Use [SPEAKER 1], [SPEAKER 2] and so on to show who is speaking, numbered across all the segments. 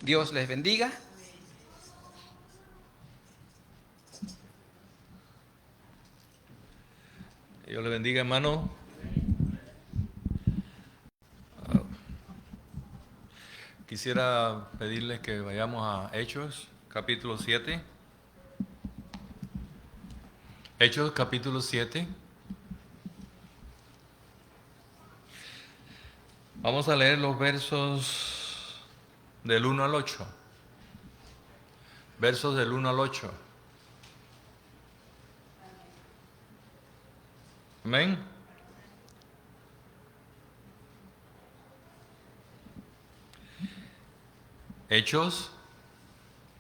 [SPEAKER 1] Dios les bendiga.
[SPEAKER 2] Dios le bendiga, hermano. Quisiera pedirles que vayamos a Hechos, capítulo 7. Hechos, capítulo 7. Vamos a leer los versos del 1 al 8. Versos del 1 al 8. Amén. Hechos,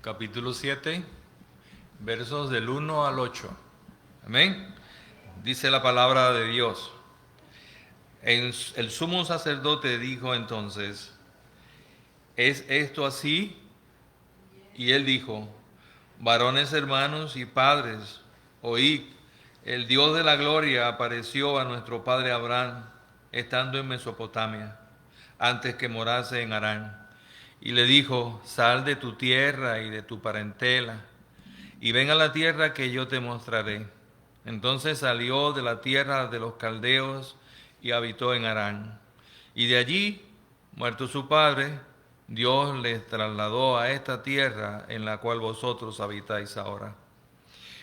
[SPEAKER 2] capítulo 7, versos del 1 al 8. Amén. Dice la palabra de Dios. El sumo sacerdote dijo entonces: ¿es esto así? Y él dijo: varones hermanos y padres, oíd, el Dios de la gloria apareció a nuestro padre Abraham, estando en Mesopotamia, antes que morase en Harán. Y le dijo: sal de tu tierra y de tu parentela, y ven a la tierra que yo te mostraré. Entonces salió de la tierra de los caldeos y habitó en Harán. Y de allí, muerto su padre, Dios les trasladó a esta tierra en la cual vosotros habitáis ahora.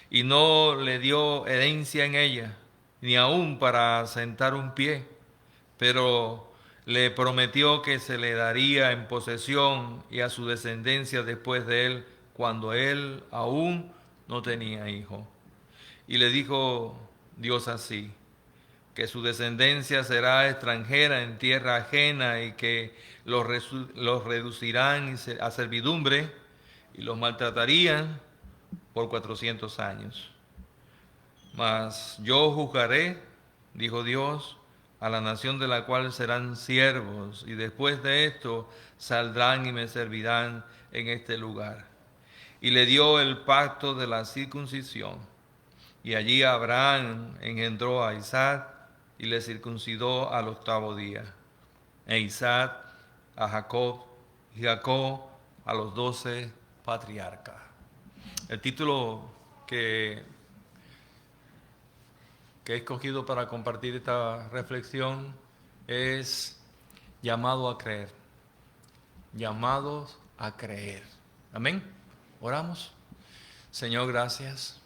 [SPEAKER 2] Y no le dio herencia en ella, ni aun para sentar un pie, pero le prometió que se le daría en posesión y a su descendencia después de él, cuando él aún no tenía hijo. Y le dijo Dios así: que su descendencia será extranjera en tierra ajena, y que los reducirán a servidumbre y los maltratarían por 400 años. Mas yo juzgaré, dijo Dios, a la nación de la cual serán siervos, y después de esto saldrán y me servirán en este lugar. Y le dio el pacto de la circuncisión. Y allí Abraham engendró a Isaac y le circuncidó al 8º día. E Isaac a Jacob, y Jacob a los 12 patriarcas. El título que he escogido para compartir esta reflexión es llamado a creer. Llamados a creer. Amén. Oramos. Señor, gracias.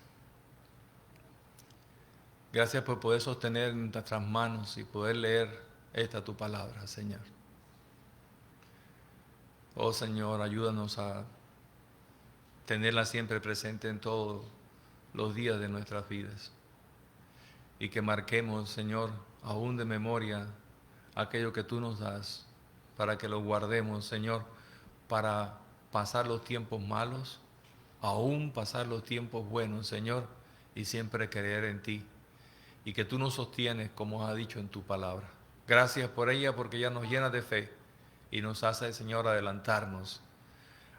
[SPEAKER 2] Gracias por poder sostener en nuestras manos y poder leer esta tu palabra, Señor. Oh Señor, ayúdanos a tenerla siempre presente en todos los días de nuestras vidas. Y que marquemos, Señor, aún de memoria, aquello que tú nos das, para que lo guardemos, Señor, para pasar los tiempos malos, aún pasar los tiempos buenos, Señor, y siempre creer en ti. Y que tú nos sostienes, como has dicho en tu palabra. Gracias por ella, porque ella nos llena de fe y nos hace, Señor, adelantarnos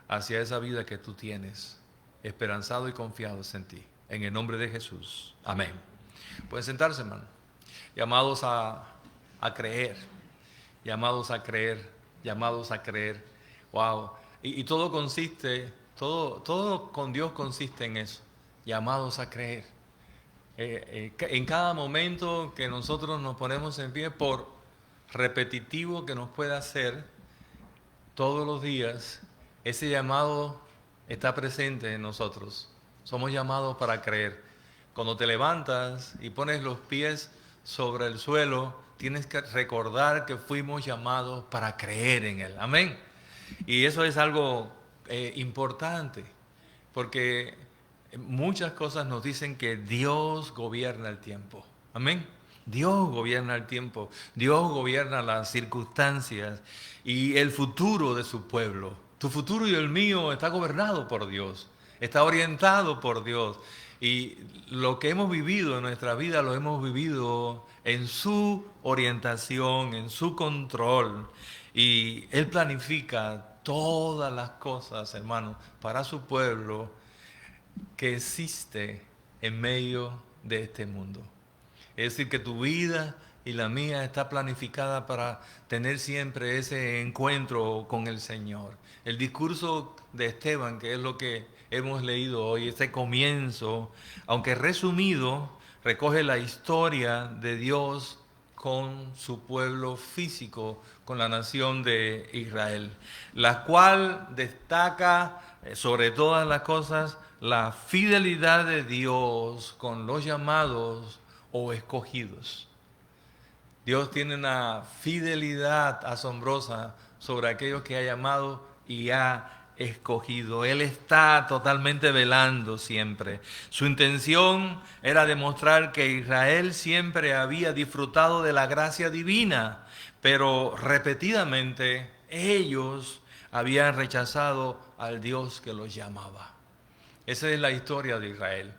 [SPEAKER 2] hacia esa vida que tú tienes, esperanzado y confiados en ti. En el nombre de Jesús. Amén. Pueden sentarse, hermano. Llamados a creer, llamados a creer, llamados a creer. Wow. Y todo consiste, todo con Dios consiste en eso. Llamados a creer. En cada momento que nosotros nos ponemos en pie, por repetitivo que nos pueda hacer, todos los días, ese llamado está presente en nosotros. Somos llamados para creer. Cuando te levantas y pones los pies sobre el suelo, tienes que recordar que fuimos llamados para creer en Él. Amén. Y eso es algo importante, porque muchas cosas nos dicen que Dios gobierna el tiempo. Amén. Dios gobierna el tiempo, Dios gobierna las circunstancias y el futuro de su pueblo. Tu futuro y el mío está gobernado por Dios, está orientado por Dios. Y lo que hemos vivido en nuestra vida lo hemos vivido en su orientación, en su control. Y Él planifica todas las cosas, hermanos, para su pueblo que existe en medio de este mundo. Es decir, que tu vida y la mía está planificada para tener siempre ese encuentro con el Señor. El discurso de Esteban, que es lo que hemos leído hoy, este comienzo, aunque resumido, recoge la historia de Dios con su pueblo físico, con la nación de Israel, la cual destaca sobre todas las cosas la fidelidad de Dios con los llamados o escogidos. Dios tiene una fidelidad asombrosa sobre aquellos que ha llamado y ha escogido. Él está totalmente velando siempre. Su intención era demostrar que Israel siempre había disfrutado de la gracia divina, pero repetidamente ellos habían rechazado al Dios que los llamaba. Esa es la historia de Israel.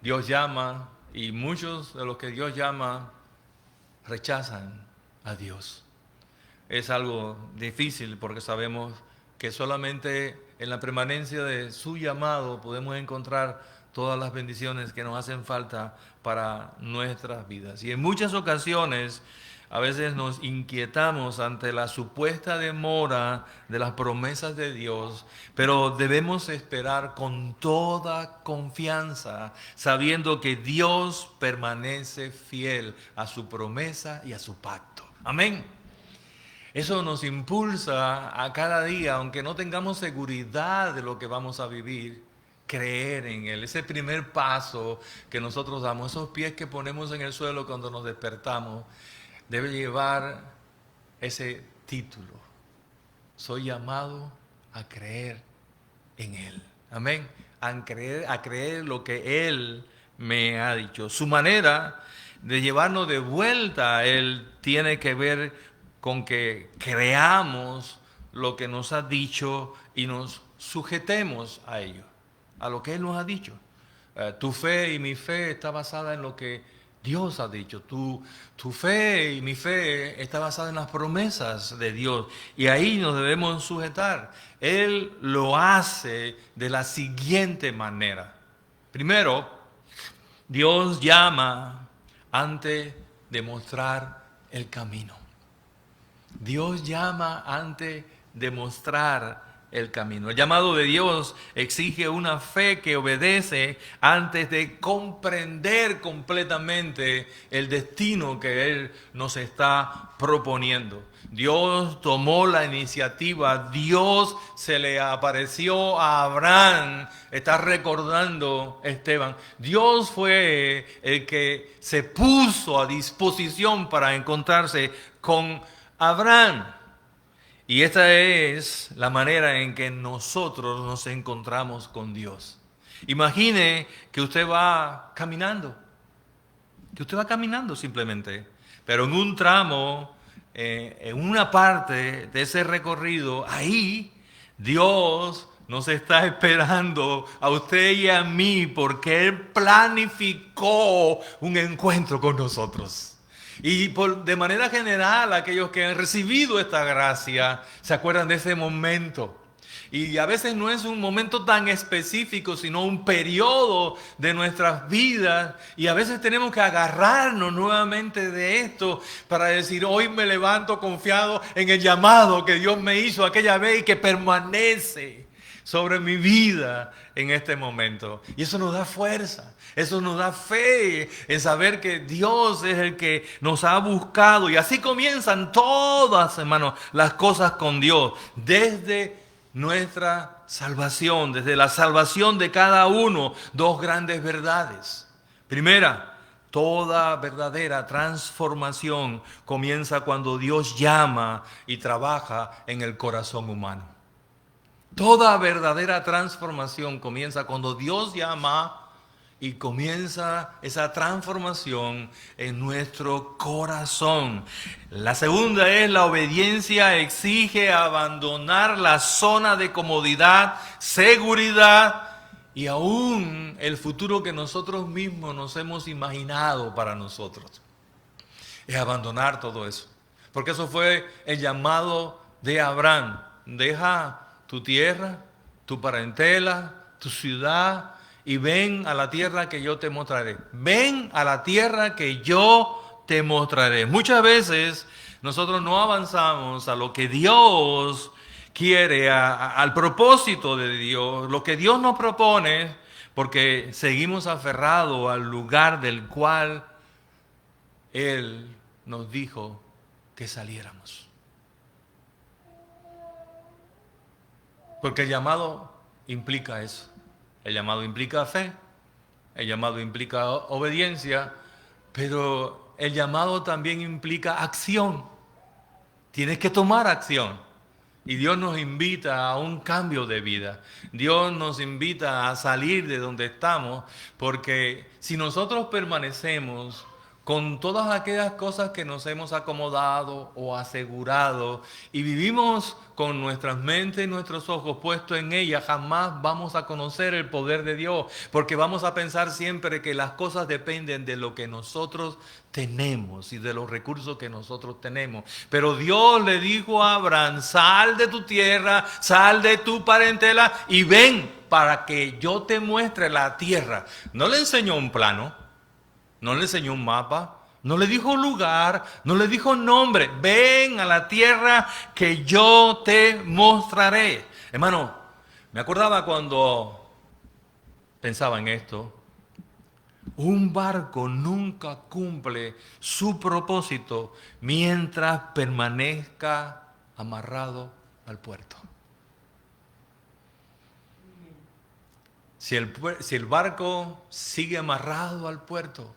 [SPEAKER 2] Dios llama y muchos de los que Dios llama rechazan a Dios. Es algo difícil porque sabemos que solamente en la permanencia de su llamado podemos encontrar todas las bendiciones que nos hacen falta para nuestras vidas. Y en muchas ocasiones a veces nos inquietamos ante la supuesta demora de las promesas de Dios, pero debemos esperar con toda confianza, sabiendo que Dios permanece fiel a su promesa y a su pacto. Amén. Eso nos impulsa a cada día, aunque no tengamos seguridad de lo que vamos a vivir, creer en Él. Ese primer paso que nosotros damos, esos pies que ponemos en el suelo cuando nos despertamos, debe llevar ese título. Soy llamado a creer en Él. Amén. A creer lo que Él me ha dicho. Su manera de llevarnos de vuelta a Él tiene que ver con que creamos lo que nos ha dicho y nos sujetemos a ello, a lo que Él nos ha dicho. Tu fe y mi fe está basada en lo que Dios ha dicho. Tu fe y mi fe está basada en las promesas de Dios. Y ahí nos debemos sujetar. Él lo hace de la siguiente manera. Primero, Dios llama antes de mostrar el camino. Dios llama antes de mostrar el camino. El llamado de Dios exige una fe que obedece antes de comprender completamente el destino que Él nos está proponiendo. Dios tomó la iniciativa, Dios se le apareció a Abraham, está recordando Esteban. Dios fue el que se puso a disposición para encontrarse con Abraham. Y esta es la manera en que nosotros nos encontramos con Dios. Imagine que usted va caminando, simplemente, pero en un tramo, en una parte de ese recorrido, ahí Dios nos está esperando a usted y a mí porque Él planificó un encuentro con nosotros. Y de manera general, aquellos que han recibido esta gracia se acuerdan de ese momento. Y a veces no es un momento tan específico, sino un periodo de nuestras vidas. Y a veces tenemos que agarrarnos nuevamente de esto para decir, hoy me levanto confiado en el llamado que Dios me hizo aquella vez y que permanece sobre mi vida en este momento. Y eso nos da fuerza, eso nos da fe en saber que Dios es el que nos ha buscado. Y así comienzan todas, hermanos, las cosas con Dios, desde nuestra salvación, desde la salvación de cada uno. Dos grandes verdades. Primera, toda verdadera transformación comienza cuando Dios llama y trabaja en el corazón humano. Toda verdadera transformación comienza cuando Dios llama y comienza esa transformación en nuestro corazón. La segunda es la obediencia exige abandonar la zona de comodidad, seguridad y aún el futuro que nosotros mismos nos hemos imaginado para nosotros. Es abandonar todo eso. Porque eso fue el llamado de Abraham. Deja tu tierra, tu parentela, tu ciudad y ven a la tierra que yo te mostraré. Ven a la tierra que yo te mostraré. Muchas veces nosotros no avanzamos a lo que Dios quiere, al propósito de Dios, lo que Dios nos propone, porque seguimos aferrados al lugar del cual Él nos dijo que saliéramos. Porque el llamado implica eso. El llamado implica fe, el llamado implica obediencia, pero el llamado también implica acción. Tienes que tomar acción. Y Dios nos invita a un cambio de vida. Dios nos invita a salir de donde estamos, porque si nosotros permanecemos con todas aquellas cosas que nos hemos acomodado o asegurado y vivimos con nuestras mentes y nuestros ojos puestos en ellas, jamás vamos a conocer el poder de Dios, porque vamos a pensar siempre que las cosas dependen de lo que nosotros tenemos y de los recursos que nosotros tenemos. Pero Dios le dijo a Abraham: sal de tu tierra, sal de tu parentela y ven para que yo te muestre la tierra. No le enseñó un plano, no le enseñó un mapa, no le dijo lugar, no le dijo nombre. Ven a la tierra que yo te mostraré. Hermano, me acordaba cuando pensaba en esto. Un barco nunca cumple su propósito mientras permanezca amarrado al puerto. Si el barco sigue amarrado al puerto,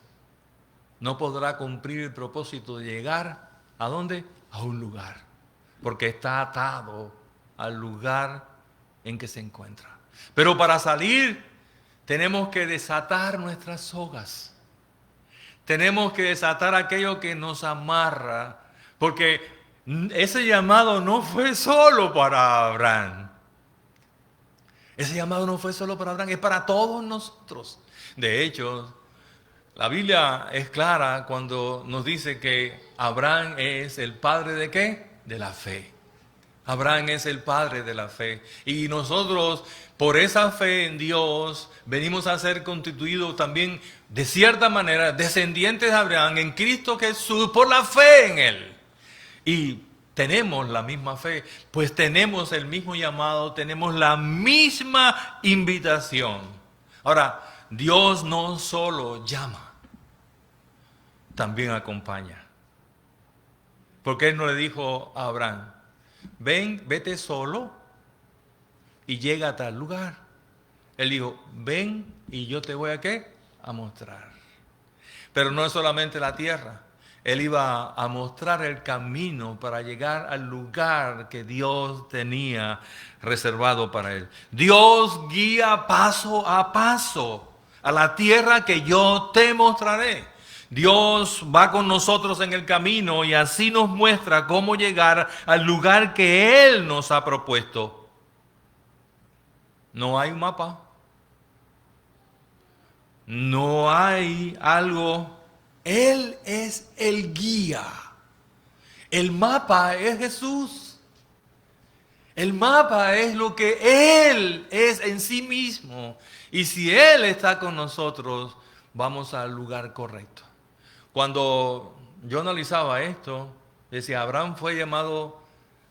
[SPEAKER 2] no podrá cumplir el propósito de llegar ¿a dónde? A un lugar, porque está atado al lugar en que se encuentra. Pero para salir tenemos que desatar nuestras sogas. Tenemos que desatar aquello que nos amarra, porque ese llamado no fue solo para Abraham. Ese llamado no fue solo para Abraham, es para todos nosotros. De hecho, la Biblia es clara cuando nos dice que Abraham es el padre ¿de qué? De la fe. Abraham es el padre de la fe. Y nosotros, por esa fe en Dios, venimos a ser constituidos también, de cierta manera, descendientes de Abraham en Cristo Jesús, por la fe en Él. Y tenemos la misma fe, pues tenemos el mismo llamado, tenemos la misma invitación. Ahora, Dios no solo llama, también acompaña. Porque Él no le dijo a Abraham: ven, vete solo y llega a tal lugar. Él dijo: ven y yo te voy a ¿qué? A mostrar. Pero no es solamente la tierra. Él iba a mostrar el camino para llegar al lugar que Dios tenía reservado para él. Dios guía paso a paso a la tierra que yo te mostraré. Dios va con nosotros en el camino y así nos muestra cómo llegar al lugar que Él nos ha propuesto. No hay un mapa. No hay algo. Él es el guía. El mapa es Jesús. El mapa es lo que Él es en sí mismo. Y si Él está con nosotros, vamos al lugar correcto. Cuando yo analizaba esto, decía: Abraham fue llamado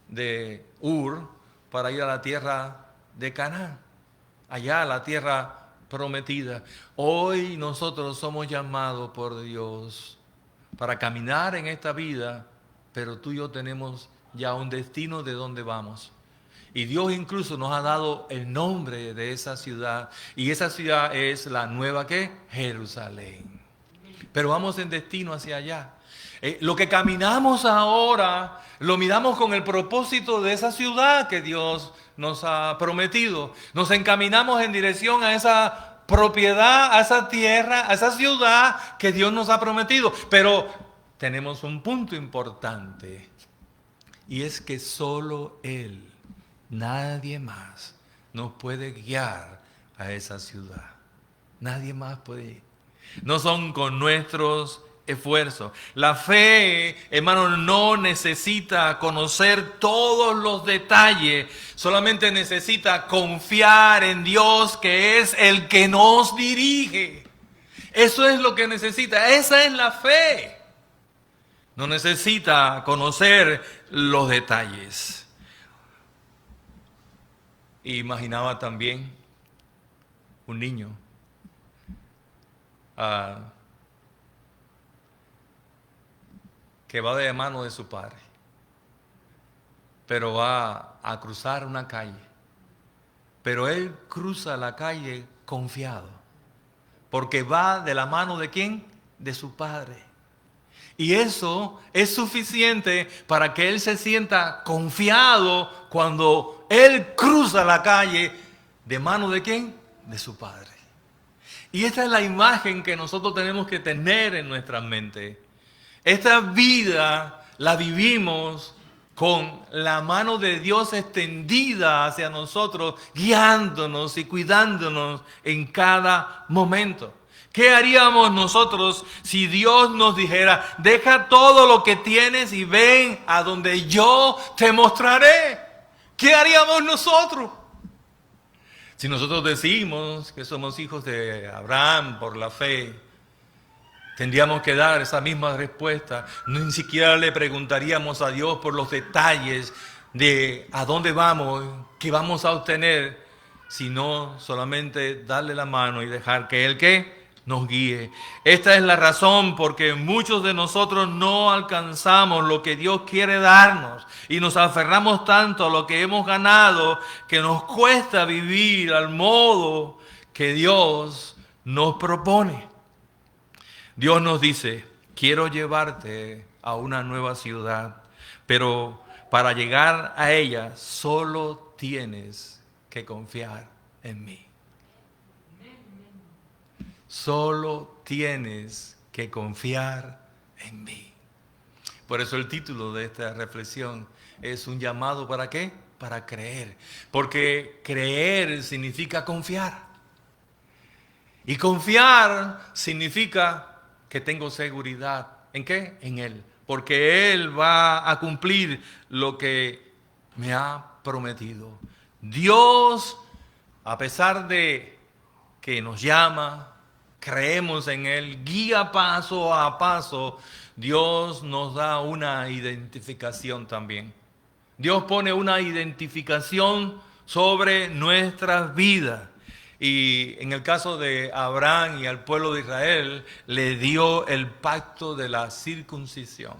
[SPEAKER 2] de Ur para ir a la tierra de Canaán, allá a la tierra prometida. Hoy nosotros somos llamados por Dios para caminar en esta vida, pero tú y yo tenemos ya un destino de dónde vamos. Y Dios incluso nos ha dado el nombre de esa ciudad, y esa ciudad es la nueva ¿qué? Jerusalén. Pero vamos en destino hacia allá. Lo que caminamos ahora lo miramos con el propósito de esa ciudad que Dios nos ha prometido. Nos encaminamos en dirección a esa propiedad, a esa tierra, a esa ciudad que Dios nos ha prometido. Pero tenemos un punto importante, y es que solo Él, nadie más, nos puede guiar a esa ciudad. Nadie más puede ir. No son con nuestros esfuerzos. La fe, hermano, no necesita conocer todos los detalles. Solamente necesita confiar en Dios, que es el que nos dirige. Eso es lo que necesita. Esa es la fe. no necesita conocer los detalles. Y imaginaba también un niño que va de mano de su padre, pero va a cruzar una calle. Pero él cruza la calle confiado, porque va de la mano ¿de quién? De su padre. Y eso es suficiente para que él se sienta confiado cuando él cruza la calle de mano ¿de quién? De su padre. Y esta es la imagen que nosotros tenemos que tener en nuestra mente. Esta vida la vivimos con la mano de Dios extendida hacia nosotros, guiándonos y cuidándonos en cada momento. ¿Qué haríamos nosotros si Dios nos dijera, deja todo lo que tienes y ven a donde yo te mostraré? ¿Qué haríamos nosotros? Si nosotros decimos que somos hijos de Abraham por la fe, tendríamos que dar esa misma respuesta. Ni siquiera le preguntaríamos a Dios por los detalles de a dónde vamos, qué vamos a obtener, sino solamente darle la mano y dejar que Él ¿qué? Nos guíe. Esta es la razón porque muchos de nosotros no alcanzamos lo que Dios quiere darnos y nos aferramos tanto a lo que hemos ganado que nos cuesta vivir al modo que Dios nos propone. Dios nos dice, quiero llevarte a una nueva ciudad, pero para llegar a ella solo tienes que confiar en mí. Solo tienes que confiar en mí. Por eso el título de esta reflexión es un llamado ¿para qué? Para creer. Porque creer significa confiar. Y confiar significa que tengo seguridad. ¿En qué? En Él. Porque Él va a cumplir lo que me ha prometido. Dios, a pesar de que nos llama, creemos en Él, guía paso a paso, Dios nos da una identificación también. Dios pone una identificación sobre nuestras vidas. Y en el caso de Abraham y al pueblo de Israel, le dio el pacto de la circuncisión.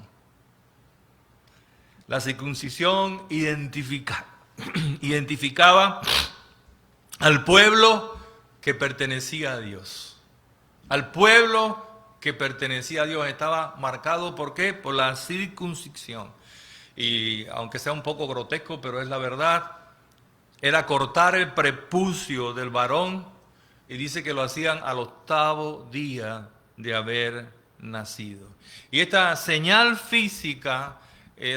[SPEAKER 2] La circuncisión identificaba al pueblo que pertenecía a Dios. Al pueblo que pertenecía a Dios estaba marcado, ¿por qué? Por la circuncisión. Y aunque sea un poco grotesco, pero es la verdad, era cortar el prepucio del varón, y dice que lo hacían al 8º día de haber nacido. Y esta señal física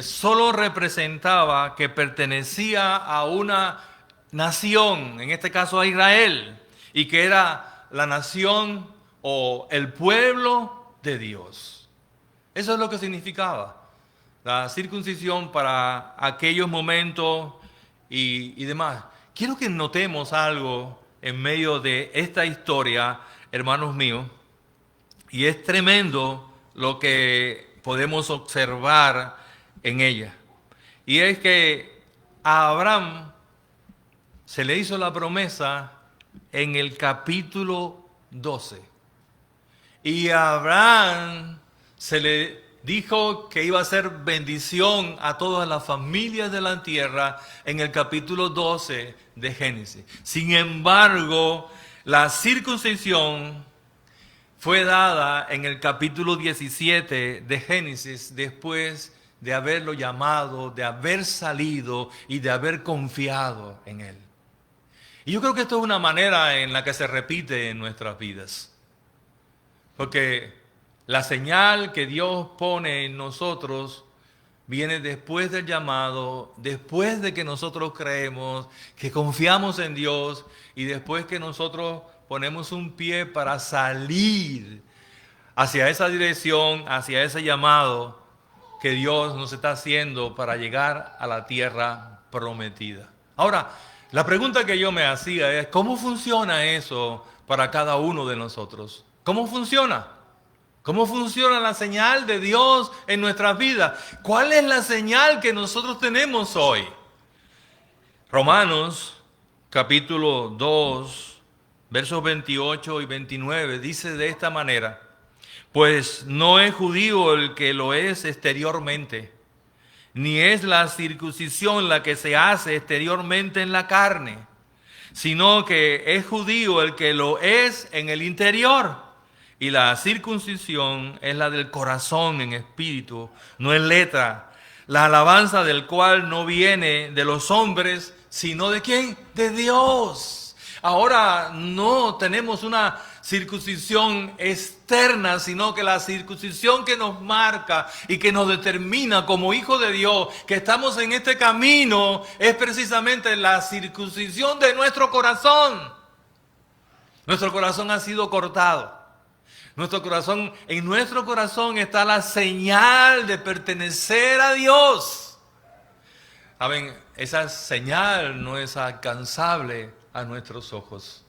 [SPEAKER 2] solo representaba que pertenecía a una nación, en este caso a Israel, y que era la nación o el pueblo de Dios. Eso es lo que significaba la circuncisión para aquellos momentos y demás. Quiero que notemos algo en medio de esta historia, hermanos míos, y es tremendo lo que podemos observar en ella. Y es que a Abraham se le hizo la promesa en el capítulo 12. Y a Abraham se le dijo que iba a ser bendición a todas las familias de la tierra en el capítulo 12 de Génesis. Sin embargo, la circuncisión fue dada en el capítulo 17 de Génesis después de haberlo llamado, de haber salido y de haber confiado en Él. Y yo creo que esto es una manera en la que se repite en nuestras vidas. Porque la señal que Dios pone en nosotros viene después del llamado, después de que nosotros creemos, que confiamos en Dios y después que nosotros ponemos un pie para salir hacia esa dirección, hacia ese llamado que Dios nos está haciendo para llegar a la tierra prometida. Ahora, la pregunta que yo me hacía es, ¿cómo funciona eso para cada uno de nosotros? ¿Cómo funciona? ¿Cómo funciona la señal de Dios en nuestras vidas? ¿Cuál es la señal que nosotros tenemos hoy? Romanos capítulo 2, versos 28 y 29 dice de esta manera: pues no es judío el que lo es exteriormente, ni es la circuncisión la que se hace exteriormente en la carne, sino que es judío el que lo es en el interior. Y la circuncisión es la del corazón en espíritu, no en letra, la alabanza del cual no viene de los hombres, sino ¿de quién? De Dios. Ahora no tenemos una circuncisión externa, sino que la circuncisión que nos marca y que nos determina como hijos de Dios, que estamos en este camino, es precisamente la circuncisión de nuestro corazón. Nuestro corazón ha sido cortado. En nuestro corazón está la señal de pertenecer a Dios. Saben, esa señal no es alcanzable a nuestros ojos,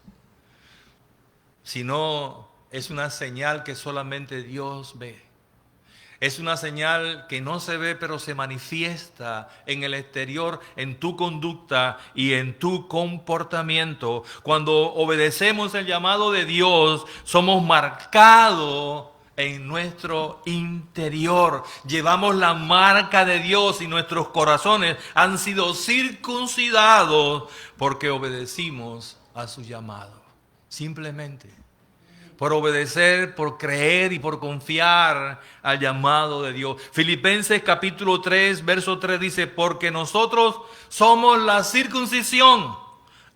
[SPEAKER 2] sino es una señal que solamente Dios ve. Es una señal que no se ve, pero se manifiesta en el exterior, en tu conducta y en tu comportamiento. Cuando obedecemos el llamado de Dios, somos marcados en nuestro interior. Llevamos la marca de Dios y nuestros corazones han sido circuncidados porque obedecimos a su llamado. Simplemente por obedecer, por creer y por confiar al llamado de Dios. Filipenses capítulo 3, verso 3 dice: porque nosotros somos la circuncisión,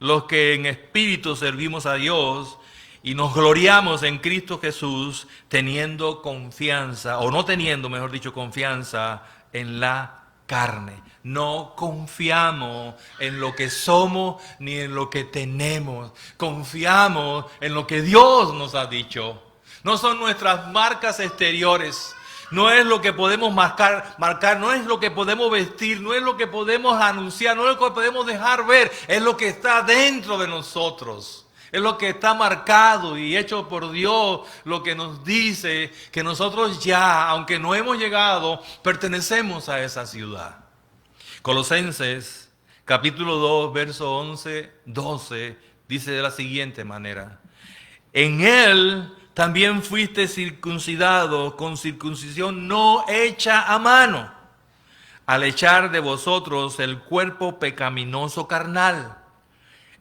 [SPEAKER 2] los que en espíritu servimos a Dios y nos gloriamos en Cristo Jesús, teniendo confianza, o no teniendo, mejor dicho, confianza en la carne. No confiamos en lo que somos ni en lo que tenemos. Confiamos en lo que Dios nos ha dicho. No son nuestras marcas exteriores. No es lo que podemos marcar, no es lo que podemos vestir, no es lo que podemos anunciar, no es lo que podemos dejar ver. Es lo que está dentro de nosotros. Es lo que está marcado y hecho por Dios, lo que nos dice que nosotros ya, aunque no hemos llegado, pertenecemos a esa ciudad. Colosenses capítulo 2, verso 11, 12, dice de la siguiente manera: en él también fuiste circuncidado con circuncisión no hecha a mano, al echar de vosotros el cuerpo pecaminoso carnal,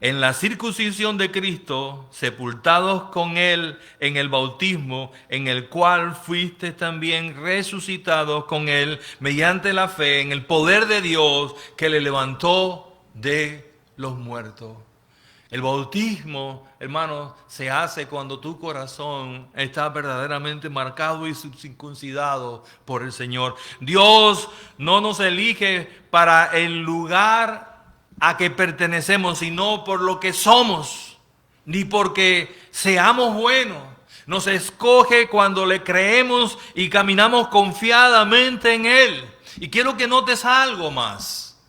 [SPEAKER 2] en la circuncisión de Cristo, sepultados con Él en el bautismo, en el cual fuiste también resucitados con Él mediante la fe en el poder de Dios que le levantó de los muertos. El bautismo, hermanos, se hace cuando tu corazón está verdaderamente marcado y circuncidado por el Señor. Dios no nos elige para el lugar a que pertenecemos, sino por lo que somos, ni porque seamos buenos. Nos escoge cuando le creemos y caminamos confiadamente en Él. Y quiero que notes algo más.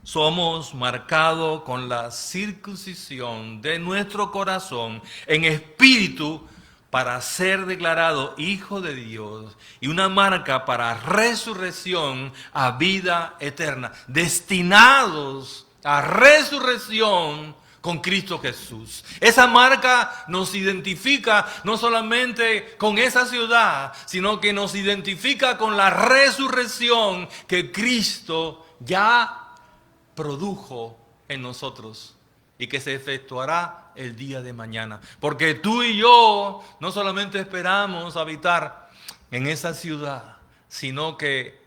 [SPEAKER 2] Somos marcados con la circuncisión de nuestro corazón en espíritu para ser declarado hijo de Dios y una marca para resurrección a vida eterna, destinados a resurrección con Cristo Jesús. Esa marca nos identifica no solamente con esa ciudad, sino que nos identifica con la resurrección que Cristo ya produjo en nosotros y que se efectuará el día de mañana. Porque tú y yo no solamente esperamos habitar en esa ciudad, sino que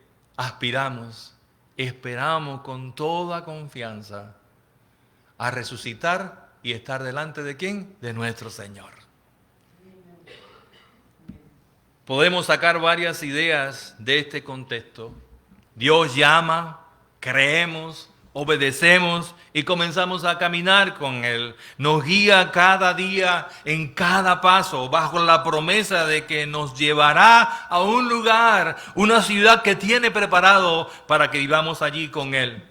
[SPEAKER 2] esperamos con toda confianza a resucitar y estar delante de ¿quién? De nuestro Señor. Podemos sacar varias ideas de este contexto. Dios llama, creemos, obedecemos y comenzamos a caminar con Él. Nos guía cada día, en cada paso, bajo la promesa de que nos llevará a un lugar, una ciudad que tiene preparado para que vivamos allí con Él.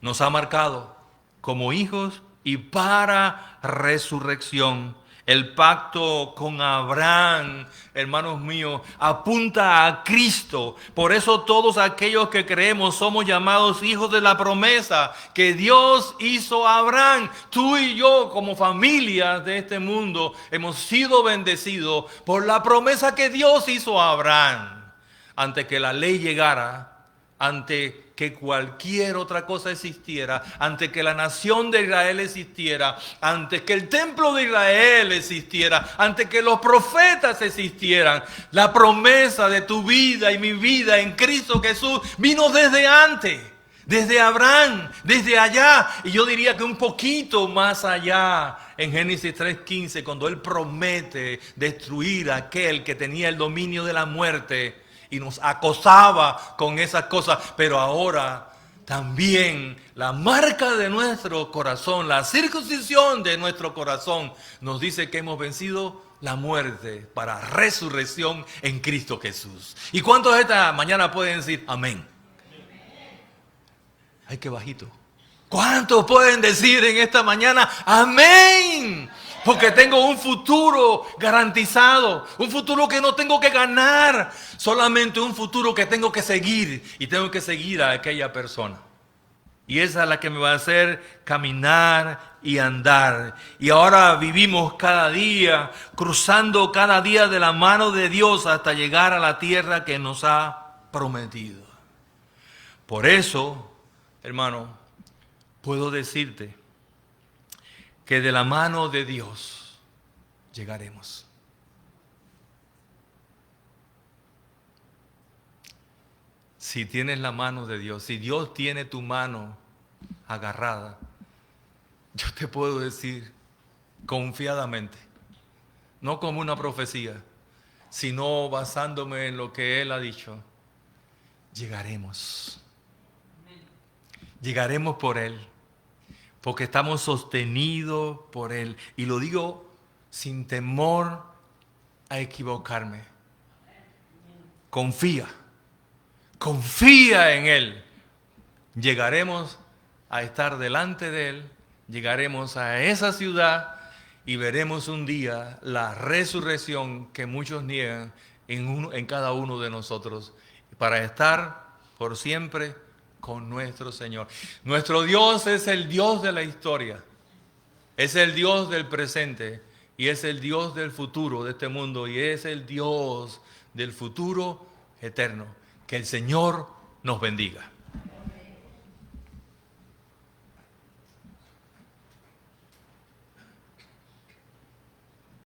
[SPEAKER 2] Nos ha marcado como hijos y para resurrección. El pacto con Abraham, hermanos míos, apunta a Cristo. Por eso todos aquellos que creemos somos llamados hijos de la promesa que Dios hizo a Abraham. Tú y yo, como familia de este mundo, hemos sido bendecidos por la promesa que Dios hizo a Abraham. Antes que la ley llegara, antes que cualquier otra cosa existiera, antes que la nación de Israel existiera, antes que el templo de Israel existiera, antes que los profetas existieran, la promesa de tu vida y mi vida en Cristo Jesús vino desde antes, desde Abraham, desde allá, y yo diría que un poquito más allá, en Génesis 3:15, cuando Él promete destruir a aquel que tenía el dominio de la muerte, y nos acosaba con esas cosas, pero ahora también la marca de nuestro corazón, la circuncisión de nuestro corazón, nos dice que hemos vencido la muerte para resurrección en Cristo Jesús. ¿Y cuántos esta mañana pueden decir amén? Ay, qué bajito. ¿Cuántos pueden decir en esta mañana amén? Porque tengo un futuro garantizado, un futuro que no tengo que ganar, solamente un futuro que tengo que seguir, y tengo que seguir a aquella persona. Y esa es la que me va a hacer caminar y andar. Y ahora vivimos cada día, cruzando cada día de la mano de Dios hasta llegar a la tierra que nos ha prometido. Por eso, hermano, puedo decirte que de la mano de Dios llegaremos. Si tienes la mano de Dios, si Dios tiene tu mano agarrada, yo te puedo decir confiadamente, no como una profecía, sino basándome en lo que Él ha dicho, llegaremos. Llegaremos por Él. Porque estamos sostenidos por Él. Y lo digo sin temor a equivocarme. Confía. Confía en Él. Llegaremos a estar delante de Él. Llegaremos a esa ciudad y veremos un día la resurrección que muchos niegan en cada uno de nosotros. Para estar por siempre con nuestro Señor. Nuestro Dios es el Dios de la historia, es el Dios del presente y es el Dios del futuro de este mundo y es el Dios del futuro eterno. Que el Señor nos bendiga.